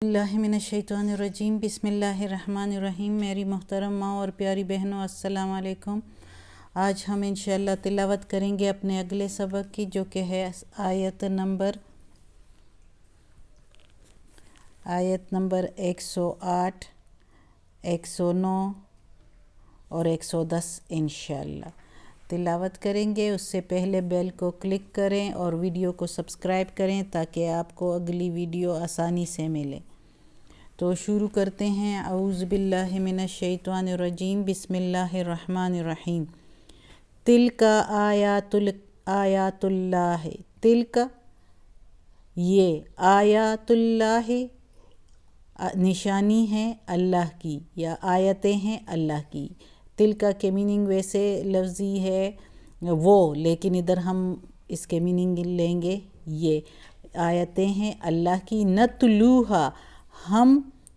اللہ من الشیطان الرجیم بسم اللہ الرحمن الرحیم۔ میری محترم ماں اور پیاری بہنوں، السلام علیکم۔ آج ہم انشاءاللہ تلاوت کریں گے اپنے اگلے سبق کی، جو کہ ہے آیت نمبر 108، 109 اور 110 انشاءاللہ تلاوت کریں گے۔ اس سے پہلے بیل کو کلک کریں اور ویڈیو کو سبسکرائب کریں تاکہ آپ کو اگلی ویڈیو آسانی سے ملے۔ تو شروع کرتے ہیں۔ اعوذ باللہ من الشیطان الرجیم، بسم اللہ الرحمن الرحیم۔ تلک آیات اللہ، تلک یہ آیات اللہ نشانی ہے اللہ کی یا آیتیں ہیں اللہ کی۔ تلک کے میننگ ویسے لفظی ہے وہ، لیکن ادھر ہم اس کے میننگ لیں گے یہ آیتیں ہیں اللہ کی۔ نتلوہا ہم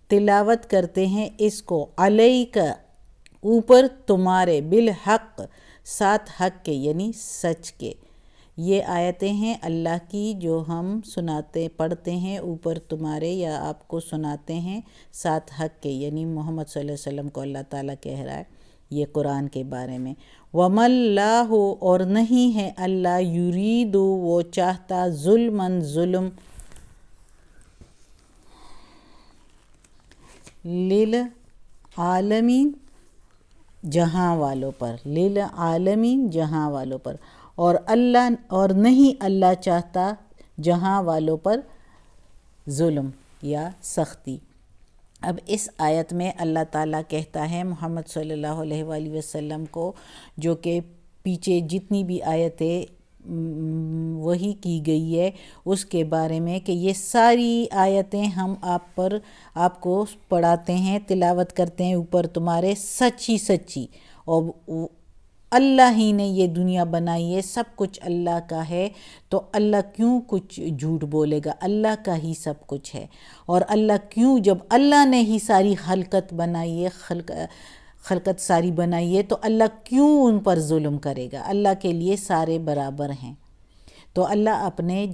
تلاوت کرتے ہیں اس کو، علیک اوپر تمہارے، بالحق ساتھ حق کے یعنی سچ کے۔ یہ آیتیں ہیں اللہ کی جو ہم پڑھتے ہیں اوپر تمہارے یا آپ کو سناتے ہیں ساتھ حق کے، یعنی محمد صلی اللہ علیہ وسلم کو اللہ تعالیٰ کہہ رہا ہے یہ قرآن کے بارے میں۔ وَمَا اللَّهُ اور نہیں ہے اللہ، یرید وہ چاہتا، ظلمًا ظلم، للعالمین جہاں والوں پر، للعالمین جہاں والوں پر، اور نہیں اللہ چاہتا جہاں والوں پر ظلم یا سختی۔ اب اس آیت میں اللہ تعالیٰ کہتا ہے محمد صلی اللہ علیہ وآلہ وسلم کو، جو کہ پیچھے جتنی بھی آیتیں وحی کی گئی ہے اس کے بارے میں، کہ یہ ساری آیتیں ہم آپ کو پڑھاتے ہیں، تلاوت کرتے ہیں اوپر تمہارے، سچی اور اللہ ہی نے یہ دنیا بنائی ہے، سب کچھ اللہ کا ہے، تو اللہ کیوں کچھ جھوٹ بولے گا؟ اللہ کا ہی سب کچھ ہے۔ اور اللہ کیوں، جب اللہ نے ہی ساری خلقت بنائی ہے، خلقت ساری بنائی ہے، تو اللہ کیوں ان پر ظلم کرے گا؟ اللہ کے لیے سارے برابر ہیں۔ تو اللہ اپنے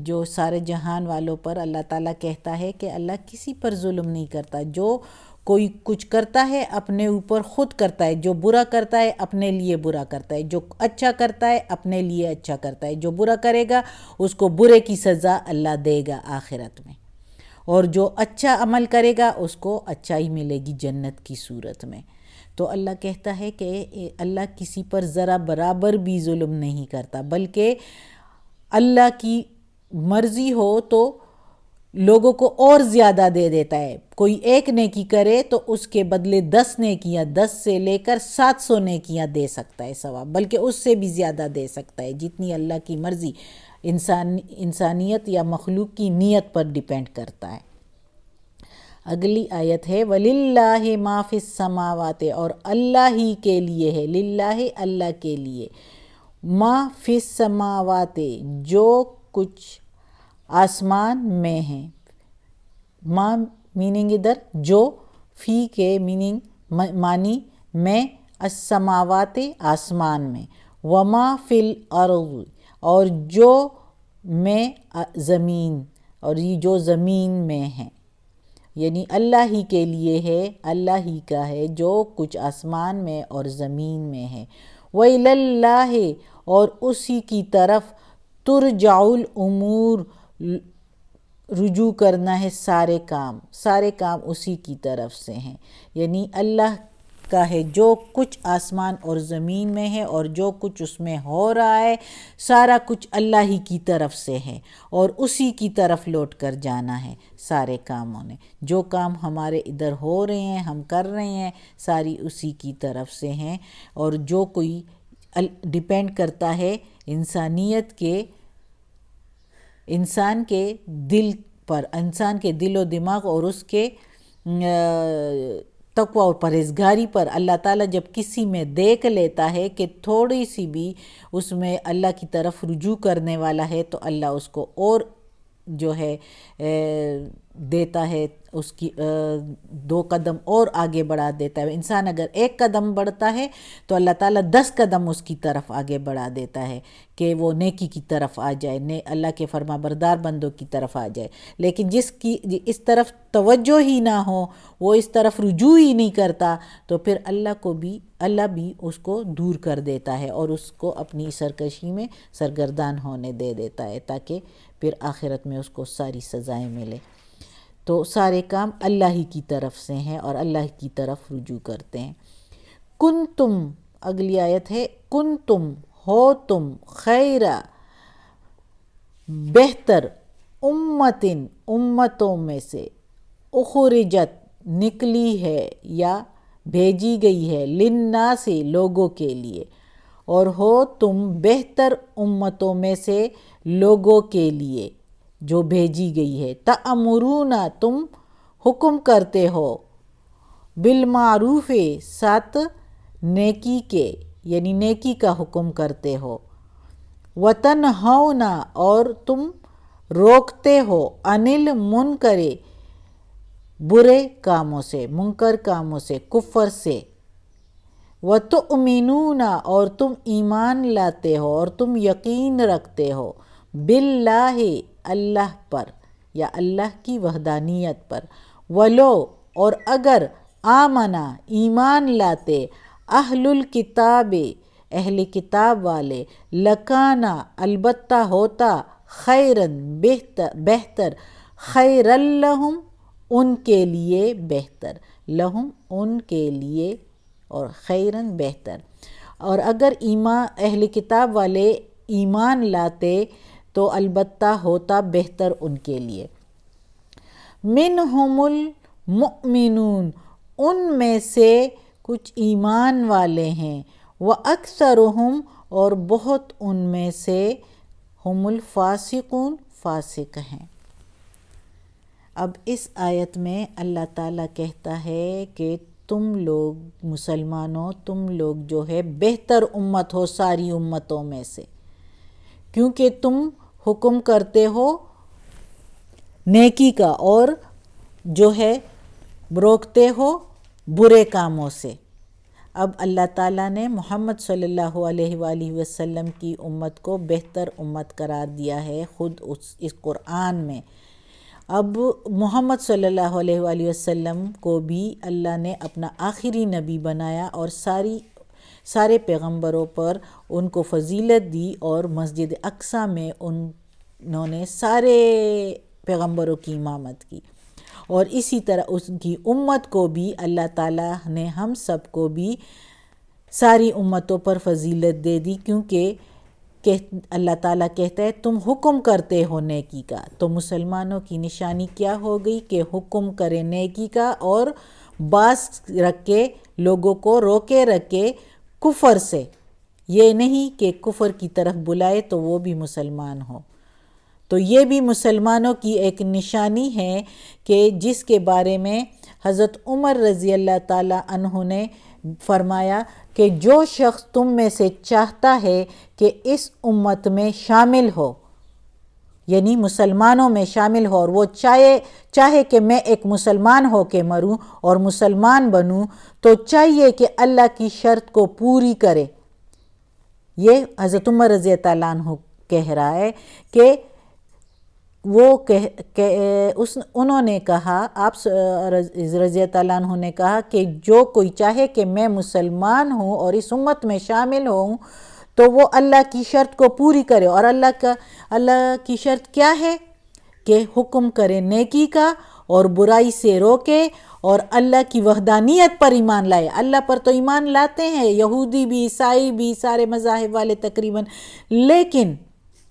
جو سارے جہان والوں پر اللہ تعالیٰ کہتا ہے کہ اللہ کسی پر ظلم نہیں کرتا۔ جو کوئی کچھ کرتا ہے اپنے اوپر خود کرتا ہے، جو برا کرتا ہے اپنے لیے برا کرتا ہے، جو اچھا کرتا ہے اپنے لیے اچھا کرتا ہے، جو برا کرے گا اس کو برے کی سزا اللہ دے گا آخرت میں، اور جو اچھا عمل کرے گا اس کو اچھائی ملے گی جنت کی صورت میں۔ تو اللہ کہتا ہے کہ اللہ کسی پر ذرا برابر بھی ظلم نہیں کرتا، بلکہ اللہ کی مرضی ہو تو لوگوں کو اور زیادہ دے دیتا ہے۔ کوئی ایک نیکی کرے تو اس کے بدلے 10 نیکیاں، 10 سے لے کر 700 نیکیاں دے سکتا ہے ثواب، بلکہ اس سے بھی زیادہ دے سکتا ہے، جتنی اللہ کی مرضی انسانیت یا مخلوق کی نیت پر ڈیپینڈ کرتا ہے۔ اگلی آیت ہے وَلِلَّهِ مَا فِي السَّمَاوَاتِ، اور اللہ ہی کے لیے ہے، للہ اللہ کے لیے، ما فی السماوات جو کچھ آسمان میں ہیں، ما میننگ ادھر جو، فی کے میننگ معنی میں، السماوات آسمان میں، وما فی الارض اور جو میں زمین، اور یہ جو زمین میں ہیں، یعنی اللہ ہی کے لیے ہے، اللہ ہی کا ہے جو کچھ آسمان میں اور زمین میں ہے۔ وَإِلَى اللَّهِ اور اسی کی طرف، ترجع الامور رجوع کرنا ہے سارے کام اسی کی طرف سے ہیں، یعنی اللہ کا ہے جو کچھ آسمان اور زمین میں ہے، اور جو کچھ اس میں ہو رہا ہے سارا کچھ اللہ ہی کی طرف سے ہے، اور اسی کی طرف لوٹ کر جانا ہے سارے کاموں نے۔ جو کام ہمارے ادھر ہو رہے ہیں، ہم کر رہے ہیں، ساری اسی کی طرف سے ہیں، اور جو کوئی ڈیپینڈ کرتا ہے انسان کے دل پر، انسان کے دل و دماغ اور اس کے تقوی اور پرہیزگاری پر۔ اللہ تعالیٰ جب کسی میں دیکھ لیتا ہے کہ تھوڑی سی بھی اس میں اللہ کی طرف رجوع کرنے والا ہے، تو اللہ اس کو اور جو ہے دیتا ہے، اس کی 2 قدم اور آگے بڑھا دیتا ہے۔ انسان اگر 1 قدم بڑھتا ہے تو اللہ تعالیٰ 10 قدم اس کی طرف آگے بڑھا دیتا ہے کہ وہ نیکی کی طرف آ جائے، اللہ کے فرما بردار بندوں کی طرف آ جائے۔ لیکن جس کی اس طرف توجہ ہی نہ ہو، وہ اس طرف رجوع ہی نہیں کرتا، تو پھر اللہ بھی اس کو دور کر دیتا ہے اور اس کو اپنی سرکشی میں سرگردان ہونے دے دیتا ہے، تاکہ پھر آخرت میں اس کو ساری سزائیں ملے۔ تو سارے کام اللہ ہی کی طرف سے ہیں اور اللہ کی طرف رجوع کرتے ہیں۔ کنتم، اگلی آیت ہے کنتم، ہو تم، خیر، بہتر، امتوں میں سے، اخرجت، نکلی ہے یا بھیجی گئی ہے، للناس، لوگوں کے لیے، اور ہو تم بہتر امتوں میں سے لوگوں کے لیے جو بھیجی گئی ہے۔ تأمرون، تم حکم کرتے ہو، بالمعروف، ساتھ نیکی کے، یعنی نیکی کا حکم کرتے ہو، وتنہون، اور تم روکتے ہو، عن المنکر، برے کاموں سے، منکر کاموں سے، کفر سے، وتؤمنون، اور تم ایمان لاتے ہو اور تم یقین رکھتے ہو، باللہ، اللہ پر یا اللہ کی وحدانیت پر، ولو، اور اگر، آمنا، ایمان لاتے، اہل الکتاب، اہل کتاب والے، لکانا، البتہ ہوتا، خیرن، بہتر، خیر لہم، ان کے لیے بہتر، لہم، ان کے لیے، اور خیرن، بہتر، اور اگر اہل کتاب والے ایمان لاتے تو البتہ ہوتا بہتر ان کے لیے۔ منہم المؤمنون، ان میں سے کچھ ایمان والے ہیں، وَأَكْثَرُهُمْ، اور بہت ان میں سے، ہم الفاسقون، فاسق ہیں۔ اب اس آیت میں اللہ تعالیٰ کہتا ہے کہ تم لوگ مسلمانوں، تم لوگ جو ہے بہتر امت ہو ساری امتوں میں سے، کیونکہ تم حکم کرتے ہو نیکی کا اور جو ہے روکتے ہو برے کاموں سے۔ اب اللہ تعالیٰ نے محمد صلی اللہ علیہ وآلہ وسلم کی امت کو بہتر امت قرار دیا ہے خود اس قرآن میں۔ اب محمد صلی اللہ علیہ وآلہ وسلم کو بھی اللہ نے اپنا آخری نبی بنایا اور سارے پیغمبروں پر ان کو فضیلت دی، اور مسجد اقصیٰ میں انہوں نے سارے پیغمبروں کی امامت کی، اور اسی طرح اس کی امت کو بھی اللہ تعالیٰ نے ہم سب کو بھی ساری امتوں پر فضیلت دے دی، کیونکہ اللہ تعالیٰ کہتا ہے تم حکم کرتے ہو نیکی کا۔ تو مسلمانوں کی نشانی کیا ہو گئی کہ حکم کرے نیکی کا اور باز رکھے، لوگوں کو روکے رکھے کفر سے، یہ نہیں کہ کفر کی طرف بلائے تو وہ بھی مسلمان ہو۔ تو یہ بھی مسلمانوں کی ایک نشانی ہے کہ جس کے بارے میں حضرت عمر رضی اللہ تعالیٰ عنہ نے فرمایا کہ جو شخص تم میں سے چاہتا ہے کہ اس امت میں شامل ہو، یعنی مسلمانوں میں شامل ہو، اور وہ چاہے کہ میں ایک مسلمان ہو کے مروں اور مسلمان بنوں، تو چاہیے کہ اللہ کی شرط کو پوری کرے۔ یہ حضرت عمر رضی اللہ عنہ کہہ رہا ہے کہ انہوں نے کہا، آپ رضی اللہ عنہ نے کہا کہ جو کوئی چاہے کہ میں مسلمان ہوں اور اس امت میں شامل ہوں تو وہ اللہ کی شرط کو پوری کرے، اور اللہ کی شرط کیا ہے کہ حکم کرے نیکی کا اور برائی سے روکے اور اللہ کی وحدانیت پر ایمان لائے۔ اللہ پر تو ایمان لاتے ہیں یہودی بھی، عیسائی بھی، سارے مذاہب والے تقریباً، لیکن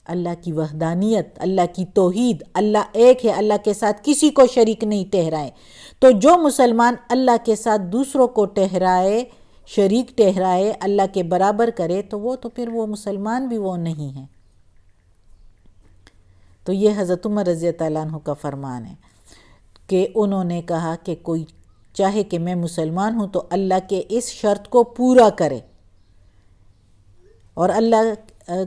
اللہ کی وحدانیت، اللہ کی توحید، اللہ ایک ہے، اللہ کے ساتھ کسی کو شریک نہیں ٹھہرائے۔ تو جو مسلمان اللہ کے ساتھ دوسروں کو ٹھہرائے، شریک ٹھہرائے، اللہ کے برابر کرے، تو پھر وہ مسلمان بھی وہ نہیں ہے۔ تو یہ حضرت عمر رضی اللہ عنہ کا فرمان ہے کہ انہوں نے کہا کہ کوئی چاہے کہ میں مسلمان ہوں تو اللہ کے اس شرط کو پورا کرے، اور اللہ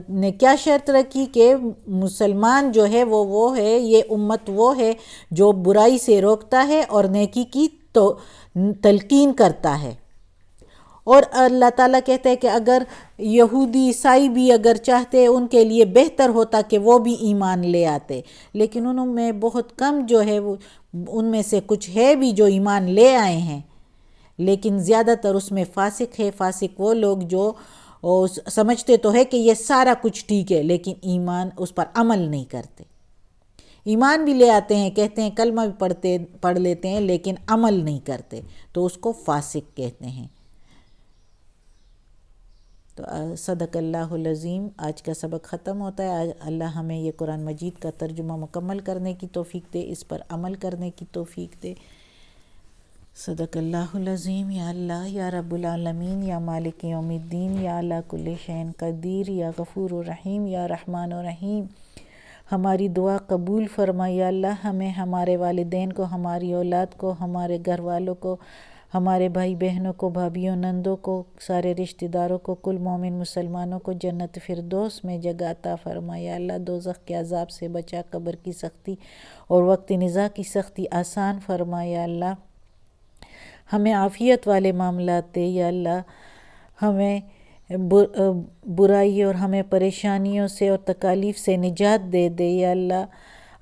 نے کیا شرط رکھی کہ مسلمان جو ہے وہ ہے، یہ امت وہ ہے جو برائی سے روکتا ہے اور نیکی کی تو تلقین کرتا ہے۔ اور اللہ تعالیٰ کہتے ہیں کہ اگر یہودی عیسائی بھی اگر چاہتے ان کے لیے بہتر ہوتا کہ وہ بھی ایمان لے آتے، لیکن انہوں میں بہت کم جو ہے وہ ان میں سے کچھ ہے بھی جو ایمان لے آئے ہیں، لیکن زیادہ تر اس میں فاسق ہے۔ فاسق وہ لوگ جو سمجھتے تو ہے کہ یہ سارا کچھ ٹھیک ہے لیکن ایمان اس پر عمل نہیں کرتے، ایمان بھی لے آتے ہیں، کہتے ہیں کلمہ بھی پڑھ لیتے ہیں لیکن عمل نہیں کرتے، تو اس کو فاسق کہتے ہیں۔ تو صدق اللہ العظیم۔ آج کا سبق ختم ہوتا ہے۔ آج اللہ ہمیں یہ قرآن مجید کا ترجمہ مکمل کرنے کی توفیق دے، اس پر عمل کرنے کی توفیق دے۔ صدق اللہ العظیم۔ یا اللہ، یا رب العالمین، یا مالک یوم الدین، یا اللہ کل شین قدیر، یا غفور الرحیم، یا رحمان الرحیم، ہماری دعا قبول فرما۔ یا اللہ، ہمیں، ہمارے والدین کو، ہماری اولاد کو، ہمارے گھر والوں کو، ہمارے بھائی بہنوں کو، بھابھیوں نندوں کو، سارے رشتہ داروں کو، کل مومن مسلمانوں کو جنت فردوس میں جگہ عطا فرما۔ یا اللہ، دوزخ کے عذاب سے بچا، قبر کی سختی اور وقت نزاع کی سختی آسان فرما۔ یا اللہ، ہمیں عافیت والے معاملات دے۔ یا اللہ، ہمیں برائی اور ہمیں پریشانیوں سے اور تکالیف سے نجات دے دے۔ یا اللہ،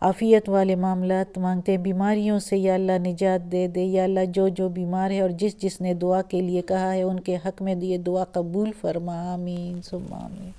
عافیت والے معاملات مانگتے ہیں، بیماریوں سے یا اللہ نجات دے دے۔ یا اللہ، جو بیمار ہے اور جس نے دعا کے لیے کہا ہے ان کے حق میں یہ دعا قبول فرما۔ آمین ثم آمین۔